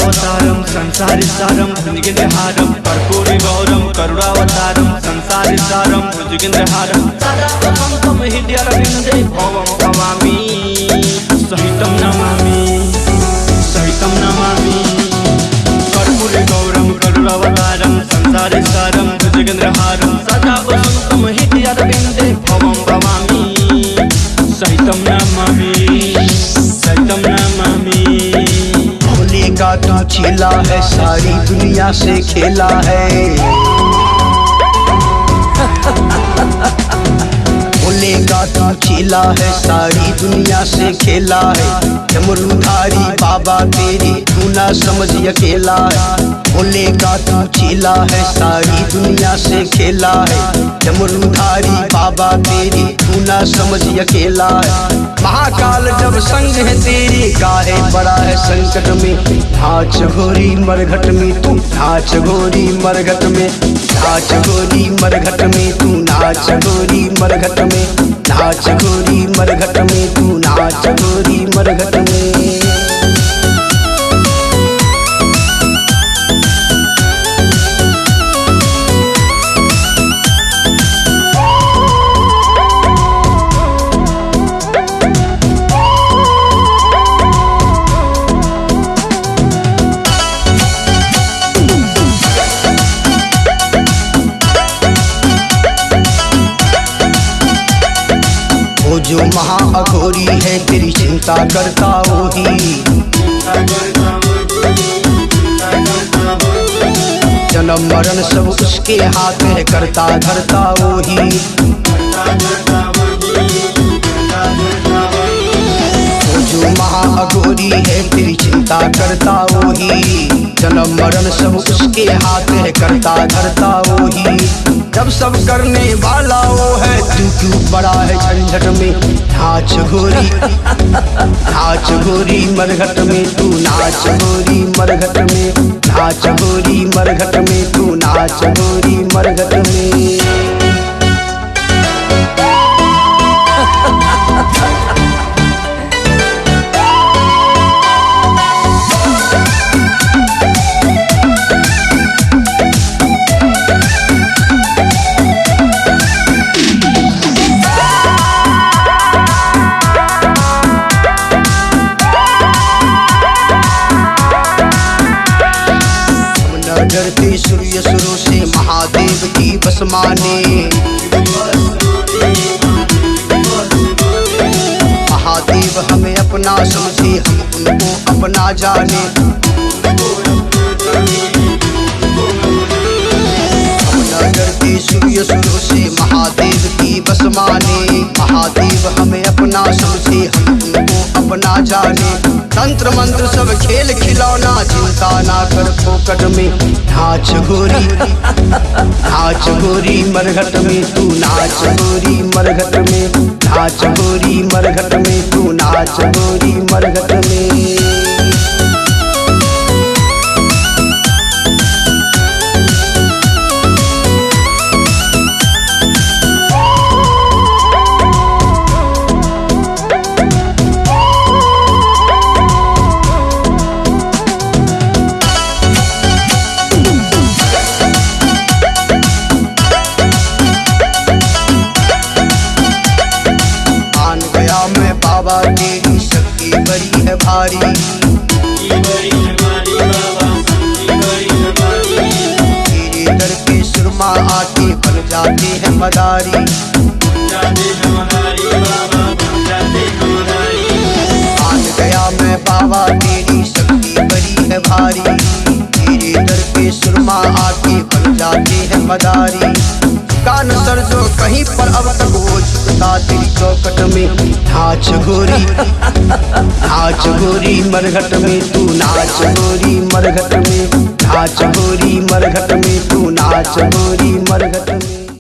करुणावतारम संसारिसारम भुजगेन्द्रहारम कर्पूरी गौरम करुणावतारम संसारिसारम भुजगेन्द्रहारम सदा त्वं हृदयारविन्दे भवं भवामि सहितं नमामि कर्पूरी गौरम करुणावतारम संसारिसारम भुजगेन्द्रहारम सदा त्वं हृदयारविन्दे भवं भवामि सहितं नमामि भोले का तू चेला है, सारी दुनिया से खेला है। भोले का तू चेला है, सारी दुनिया से खेला है। डमरूधारी बाबा तेरी तू ना समझ अकेला है। भोले का तू चेला है, सारी दुनिया से खेला है। डमरूधारी बाबा तेरी तू ना समझ अकेला है। महाकाल जब संग है तेरी काहे बड़ा है संकट में। नाच घोरी मरघट में तू नाच घोरी मरघट में, नाच घोरी मरघट में तू नाच घोरी मरघट में, नाच घोरी मरघट में तू नाच घोरी मरघट में। वो जो महाअघोरी है तेरी चिंता करता वही, जन्म मरण सब उसके हाथ है करता धरता वही। वो जो महाअघोरी है तेरी चिंता करता वही, जन्म मरण सब उसके हाथ है करता धरता वही। जब सब करने वाला वो है तू क्यों बड़ा है झंझट में। नाच घोरी नाच घोरी मरघट में तू नाच घोरी मरघट में, नाच घोरी मरघट में तू नाच घोरी मरघट में। डरते सूर्य सुरों से महादेव की बस माने। महादेव हमें अपना समझे हम उनको अपना जाने। हम न डरते सूर्य सुरों से महादेव की बस माने। महादेव हमें अपना समझे हम उनको अपना जाने। तंत्र मंत्र सब खेल खिलौना चिंता ना कर फोकट में। नाच घोरी नाच घोरी मरघट में तू नाच घोरी मरघट में, नाच घोरी मरघट में तू नाच घोरी मरघट में। बाबा तेरी शक्ति बड़ी है भारी, तेरे दर पे सुरमा आके बन जाते हैं मदारी। मान गया मैं बाबा तेरी शक्ति बड़ी है भारी, तेरे दर पे सुरमा आके बन जाते हैं मदारी। कान सर जो कहीं पर अब तक वो झुकता तेरी चौकट में। नाच घोरी नाच घोरी मरघट में तू नाच घोरी मरघट में, नाच घोरी मरघट में तू नाच घोरी मरघट में।